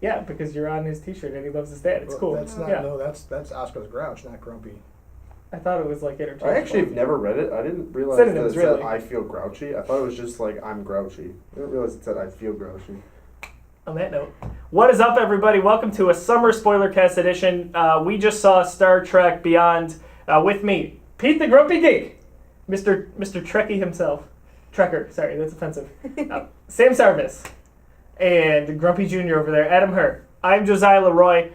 Yeah, because you're on his T-shirt and he loves his dad. It's cool. That's not. Yeah. No, that's Oscar's grouch, not grumpy. I thought it was like interchangeable. I actually have never read it. I didn't realize Synonyms, that it said really. I feel grouchy. I thought it was just like I'm grouchy. I didn't realize it said I feel grouchy. On that note, what is up, everybody? Welcome to a summer Spoilercast edition. We just saw Star Trek Beyond with me, Pete the Grumpy Geek, Mr. Trekkie himself. Trekker, sorry, that's offensive. Sam Sarvis, and Grumpy Jr. over there, Adam Hur. I'm Josiah Leroy.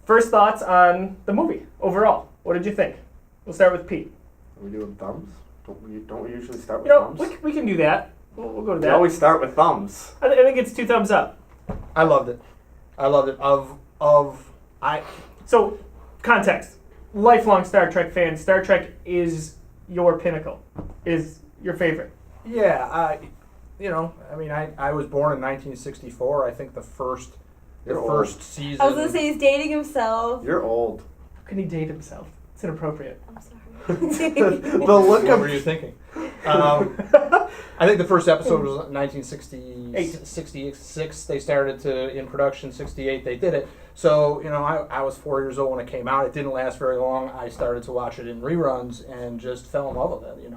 First thoughts on the movie overall. What did you think? We'll start with Pete. Are we doing thumbs? Don't we usually start with You know, thumbs? we can do that. We'll go to We that. always start with thumbs. I think it's 2 thumbs up. I loved it. So, context. Lifelong Star Trek fan. Star Trek is your pinnacle. Is your favorite. Yeah, I was born in 1964. I think the first season. I was gonna say he's dating himself. You're old. How can he date himself? It's inappropriate. I'm sorry. The look What of were you thinking? I think the first episode was 1966. They started in production 68. They did it. So, I was 4 years old when it came out. It didn't last very long. I started to watch it in reruns and just fell in love with it,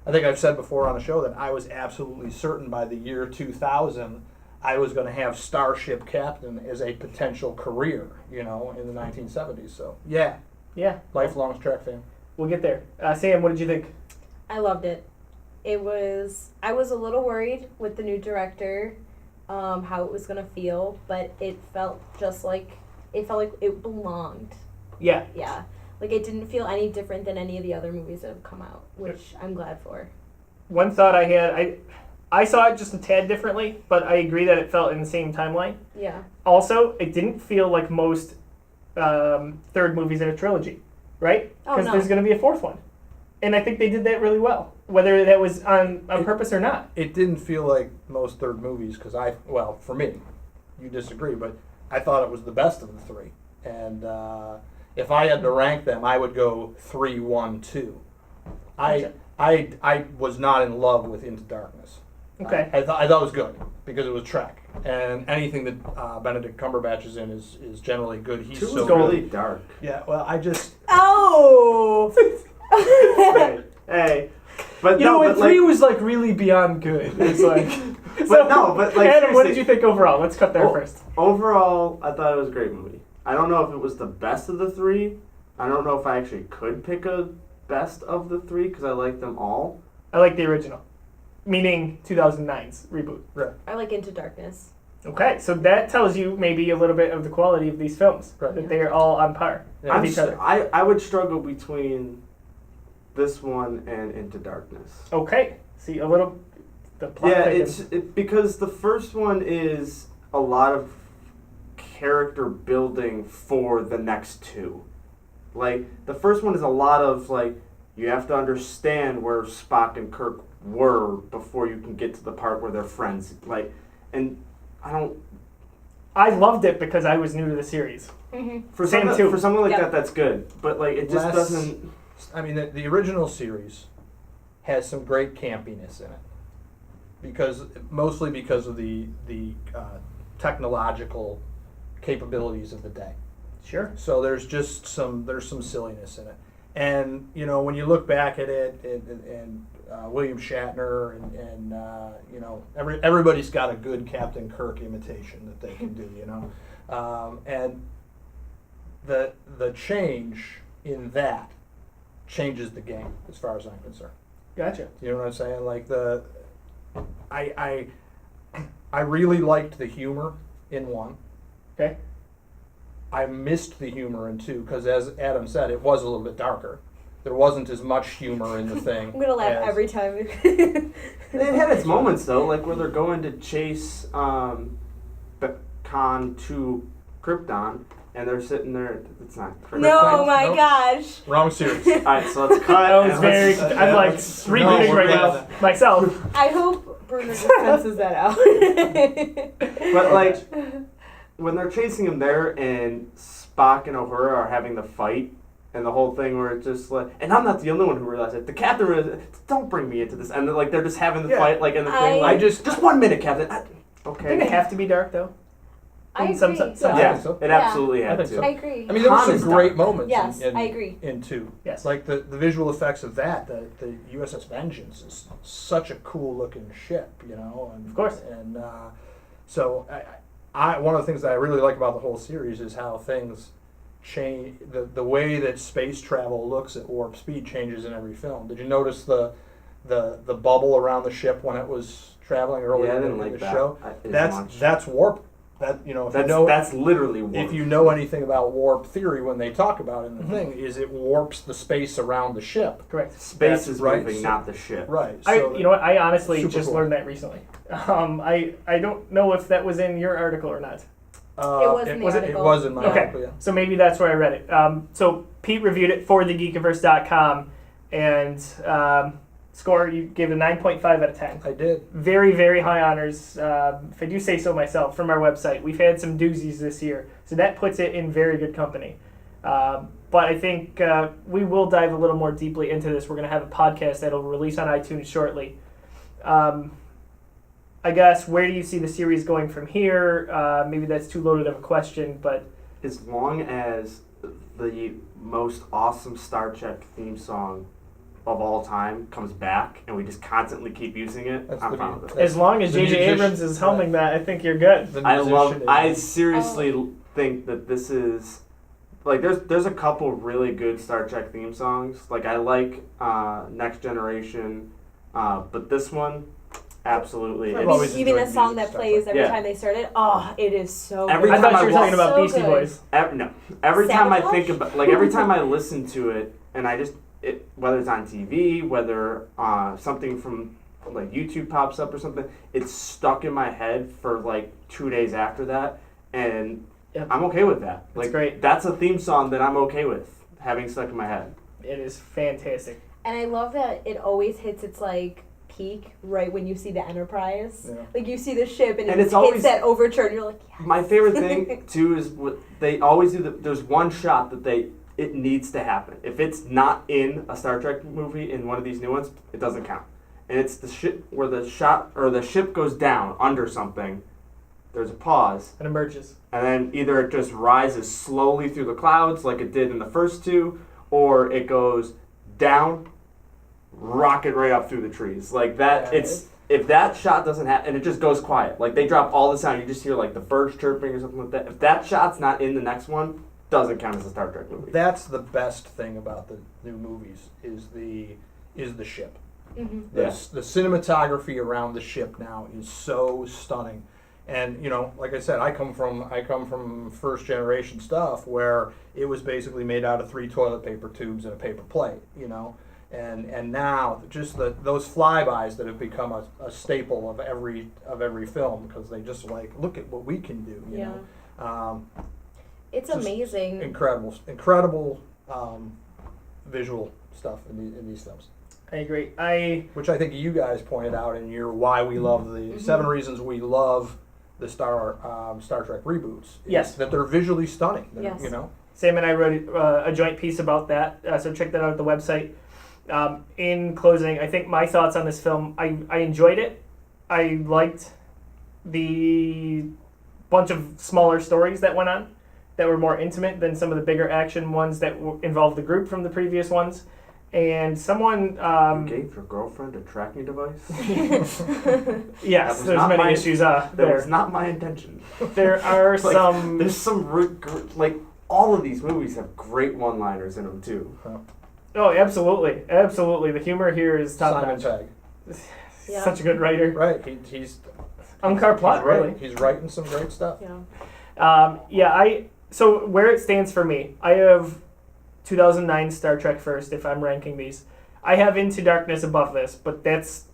I think I've said before on the show that I was absolutely certain by the year 2000 I was going to have Starship Captain as a potential career, in the 1970s. So, yeah, lifelong Trek fan. We'll get there. Sam, what did you think? I loved it. I was a little worried with the new director, how it was gonna feel, but it felt like it belonged. Yeah. Yeah. Like it didn't feel any different than any of the other movies that have come out, which I'm glad for. One thought I had, I saw it just a tad differently, but I agree that it felt in the same timeline. Yeah. Also, it didn't feel like most third movies in a trilogy, right? Oh, Because no. there's going to be a fourth one. And I think they did that really well, whether that was on purpose or not. It didn't feel like most third movies because for me, you disagree, but I thought it was the best of the three. And if I had to rank them, I would go 3, 1, 2. Gotcha. I was not in love with Into Darkness. Okay. I thought it was good because it was Trek, and anything that Benedict Cumberbatch is in is generally good. He's 2 so is good. really dark. Yeah. Well, I just Oh! Hey. But You no, know, when but 3 like, was like really beyond good. It's like. but like, Adam, what did seriously- you think overall? Let's cut there first. Overall, I thought it was a great movie. I don't know if it was the best of the 3. I don't know if I actually could pick a best of the 3 because I like them all. I like the original, meaning 2009's reboot. right. I like Into Darkness. Okay, so that tells you maybe a little bit of the quality of these films, Right. that they are all on par Yeah. with each other. I would struggle between this one and Into Darkness. Okay, see a little the plot. Yeah, thickens. because the first one is a lot of character building for the next 2. Like, the first one is a lot of, like, you have to understand where Spock and Kirk were before you can get to the part where they're friends. Like, and I loved it because I was new to the series. for Same something, too. for something like Yep. that, that's good. But, like, it just doesn't... I mean, the original series has some great campiness in it, mostly because of the technological capabilities of the day. Sure. So there's some silliness in it, and when you look back at it, and William Shatner and everybody's got a good Captain Kirk imitation that they can do, and the change in that changes the game as far as I'm concerned. Gotcha. You know what I'm saying? Like I really liked the humor in 1. Okay. I missed the humor in 2 because, as Adam said, it was a little bit darker. There wasn't as much humor in the thing. I'm gonna laugh every time. It had its moments, though, like where they're going to chase Khan to Krypton, and they're sitting there. It's not Krypton. No, my Nope. gosh. Wrong series. All right, so let's cut. That was and very. let's- I'm like let's- rebooting no, right we're now glad myself. I hope Bruno just senses that out. But like when they're chasing him there, and Spock and Uhura are having the fight, and the whole thing where it's just like, and I'm not the only one who realized it. The captain realized, don't bring me into this, and they're just having the Yeah. fight, like in the thing. Like, I just 1 minute, Captain. Okay. Didn't it have to be dark though? I in some agree. sense. Yeah. I Yeah, think so. it Yeah. absolutely I had think to. so. I agree. I mean, there were Han some is great dark. moments Yes, in I agree. in 2. Yes. Like the visual effects of that, the USS Vengeance is such a cool looking ship, you know. And, Of course. And so one of the things that I really like about the whole series is how things change. The way that space travel looks at warp speed changes in every film. Did you notice the bubble around the ship when it was traveling earlier Yeah, I in didn't the like that show? as much. That's warp. That if you know That's literally warp. if you know anything about warp theory, when they talk about it in the thing, is it warps the space around the ship. Correct. Space That's is right, moving, so- not the ship. Right. You know what? I honestly Super just cool. learned that recently. I don't know if that was in your article or not. was in the It article. was in my Okay. article, yeah. So maybe that's where I read it. So Pete reviewed it for thegeekiverse.com, and score, you gave it a 9.5 out of 10. I did. Very, very high honors, if I do say so myself, from our website. We've had some doozies this year, so that puts it in very good company. But I think we will dive a little more deeply into this. We're going to have a podcast that'll release on iTunes shortly. I guess, where do you see the series going from here? Maybe that's too loaded of a question, but As long as the most awesome Star Trek theme song of all time comes back and we just constantly keep using it, That's I'm the fine beauty. with it. as long as The JJ musician- Abrams is helming that, I think you're good. The I musician is- seriously think that this is like there's a couple really good Star Trek theme songs. Like I like Next Generation, but this one absolutely. I've it's- always Even enjoyed a song music that stuff plays like every Yeah. time they start it. Oh, it is so Every good. I thought time you were I talking walk- about So Beastie good. Boys. Every time I Sabotage? think about, like every time I listen to it, and I just whether it's on TV, whether something from like YouTube pops up or something, it's stuck in my head for like 2 days after that, and Yep. I'm okay with that. That's Like great. that's a theme song that I'm okay with having stuck in my head. It is fantastic. And I love that it always hits its like peak right when you see the Enterprise. Yeah. Like you see the ship and, And it it's hits always- that overture and you're like, yes. My favorite thing too is what they always do. There's one shot that it needs to happen. If it's not in a Star Trek movie in one of these new ones, it doesn't count. And it's the ship where the ship goes down under something. There's a pause, It emerges. and then either it just rises slowly through the clouds like it did in the first two, or it goes down, rocket right up through the trees. Like that, Yeah, if that shot doesn't happen, and it just goes quiet, like they drop all the sound, you just hear like the birds chirping or something like that. If that shot's not in the next one, doesn't count as a Star Trek movie. That's the best thing about the new movies is the ship. Mm-hmm. Yeah. The cinematography around the ship now is so stunning. And like I said, I come from first generation stuff where it was basically made out of 3 toilet paper tubes and a paper plate, and now just those flybys that have become a staple of every film because they just like look at what we can do, you Yeah. know. It's Just amazing. Incredible visual stuff in these films. I agree. Which I think you guys pointed out in your why we love the Mm-hmm. 7 reasons we love the Star Trek reboots. is Yes. that they're visually stunning. Yes. Sam and I wrote a joint piece about that, so check that out at the website. In closing, I think my thoughts on this film, I enjoyed it. I liked the bunch of smaller stories that went on that were more intimate than some of the bigger action ones that involved the group from the previous ones. And someone... You gave your girlfriend a tracking device? yes, That was there's not many my- issues That there. was not my intention. There are Like, some... There's some like all of these movies have great one-liners in them too. Oh, absolutely. Absolutely. The humor here is top Simon notch. Pegg. Yeah. Such a good writer. Right. He's Unkar plot, really. He's writing some great stuff. Yeah. So where it stands for me, I have 2009 Star Trek first, if I'm ranking these. I have Into Darkness above this, but that's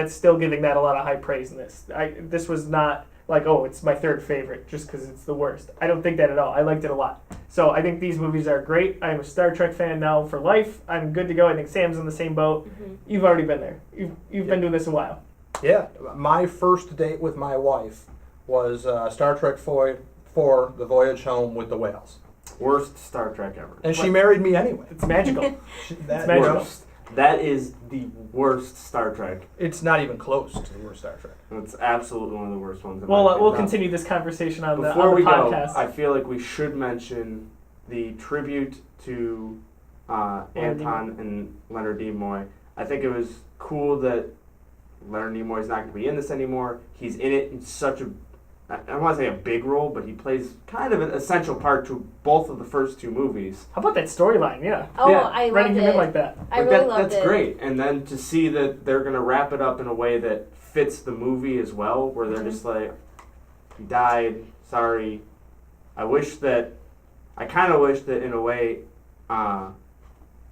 still giving that a lot of high praise in this. This was not like, oh, it's my third favorite just because it's the worst. I don't think that at all. I liked it a lot. So I think these movies are great. I'm a Star Trek fan now for life. I'm good to go. I think Sam's in the same boat. Mm-hmm. You've already been there. You've been doing this a while. Yeah. My first date with my wife was Star Trek 4, The Voyage Home with the Whales. Worst Star Trek ever. And she married me anyway. It's magical. That, magical. Worst. That is the worst Star Trek. It's not even close to the worst Star Trek. It's absolutely one of the worst ones. Well, we'll continue this conversation on the podcast. Go, I feel like we should mention the tribute to Anton and Leonard Nimoy. I think it was cool that Leonard Nimoy's not going to be in this anymore. He's in it in such a, I don't want to say a big role, but he plays kind of an essential part to both of the first two movies. How about that storyline? Yeah. Oh, Yeah. I loved Writing him in it. like that. I really loved That's it. great. And then to see that they're going to wrap it up in a way that fits the movie as well, where they're just like, he died, sorry. I kind of wish that in a way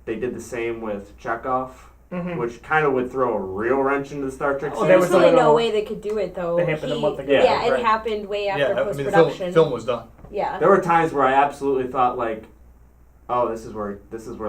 they did the same with Chekhov. Mm-hmm. Which kind of would throw a real wrench into the Star Trek Oh, series. there was There's really a little- no way they could do it though. That happened a month ago. Yeah, right. it happened way after Yeah, I post mean, the production. film was done. Yeah. There were times where I absolutely thought like, oh, this is where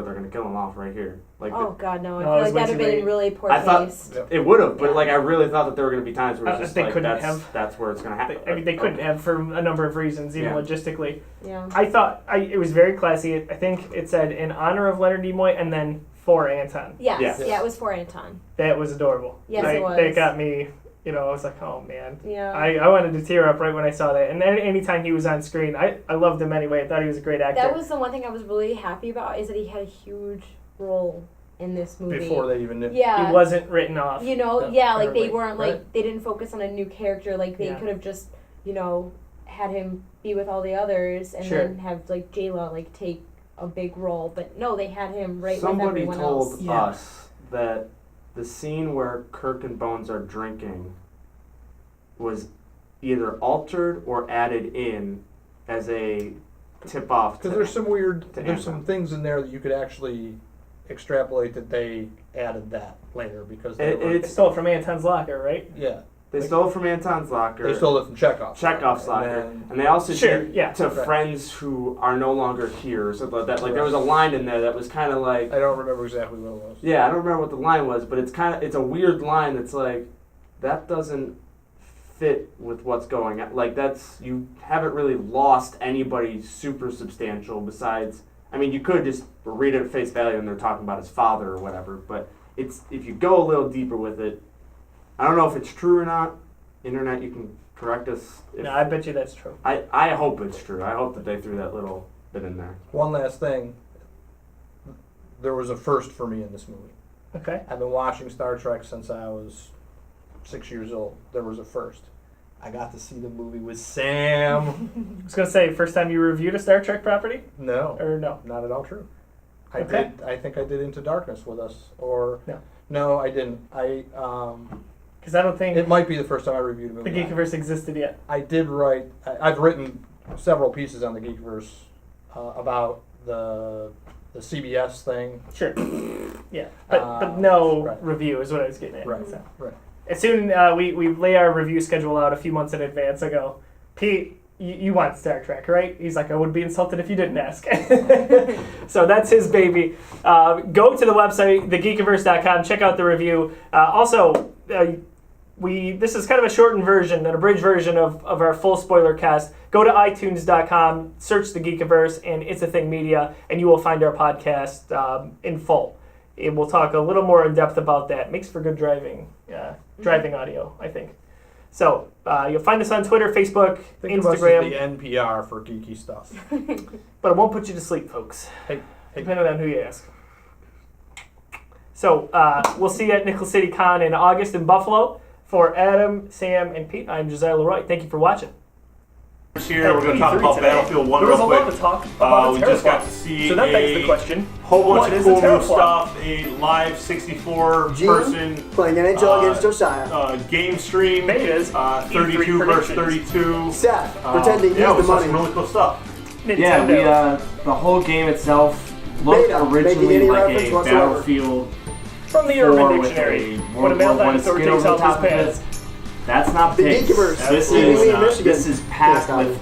they're gonna kill him off right here. Like Oh God, no! I No, it feel was like way that'd have too been late. really poor I thought taste. Yeah. it would have, but Yeah. like I really thought that there were gonna be times where it's just they like couldn't have. that's where it's gonna happen. They couldn't have for a number of reasons, even Yeah. logistically. Yeah. I thought it was very classy. I think it said in honor of Leonard Nimoy and then for Anton. Yes. Yes. Yeah, it was for Anton. That was adorable. Yes, it was. That got me. I was like, oh man. Yeah. I wanted to tear up right when I saw that. And then anytime he was on screen, I loved him anyway. I thought he was a great actor. That was the one thing I was really happy about is that he had a huge role in this movie. Before they even knew. Yeah. He wasn't written off. You know, Yeah, yeah, like they apparently, weren't right. like they didn't focus on a new character. Like they Yeah. could have just, had him be with all the others and Sure. then have like Jayla like take a big role. But no, they had him right with Somebody everyone told else. Yeah. us that the scene where Kirk and Bones are drinking was either altered or added in as a tip-off. Because there's some weird, to there's Anton. some things in there that you could actually extrapolate that they added that later because they were, They stole it from Anton's locker, right? yeah, They stole it from Anton's locker. they stole it from Chekhov's Chekhov's and locker, then- and they also Sure, did yeah. to Right. friends who are no longer here. So that like there was a line in there that was kind of like, I don't remember exactly what it was. yeah, I don't remember what the line was, but it's a weird line that's like that doesn't fit with what's going on. Like you haven't really lost anybody super substantial besides. I mean, you could just read it at face value and they're talking about his father or whatever, but if you go a little deeper with it, I don't know if it's true or not. Internet, you can correct us. If, No, I bet you that's true. I hope it's true. I hope that they threw that little bit in there. One last thing, there was a first for me in this movie. Okay. I've been watching Star Trek since I was 6 years old. There was a first. I got to see the movie with Sam. I was going to say, first time you reviewed a Star Trek property? No, Or no? not at all true. Okay. I think I did Into Darkness with us, or No. no, I didn't. Because I don't think It might be the first time I reviewed a the movie. Geekiverse existed yet. I did write. I've written several pieces on the Geekverse about the CBS thing. Sure. Yeah. But no right. review is what I was getting at. Right. So. Right. As soon we lay our review schedule out a few months in advance, I go, Pete, you want Star Trek, right? He's like, I would be insulted if you didn't ask. So that's his baby. Go to the website, thegeekiverse.com, check out the review. This is kind of a shortened version, an abridged version of our full spoiler cast. Go to itunes.com, search the Geekiverse and It's a Thing Media, and you will find our podcast in full. And we'll talk a little more in depth about that. Makes for good driving audio, I think. So you'll find us on Twitter, Facebook, Think of us Instagram, as the NPR for geeky stuff. but it won't put you to sleep, folks. Hey. Depending on who you ask. So we'll see you at Nickel City Con in August in Buffalo. For Adam, Sam, and Pete, I'm Josiah Leroy. Thank you for watching. Here we're going to talk about today. Battlefield 1 There was real a lot quick. to talk about. We just got to see So that begs the question. whole What bunch is of a cool new teraflop? stuff. A live 64-person playing NHL against Josiah. game stream. Betas. 32 E3 versus predictions. 32. Seth, pretending he's yeah, the we saw money. some really cool stuff. Nintendo. Yeah, the whole game itself looked Beta, originally making any like reference a whatsoever. Battlefield From the 4 Urban with Dictionary. a When a World male War I dinosaur skin takes over off the top his of it. pants. That's not The pigs. Geekiverse. This Only in Michigan. is packed Yes, with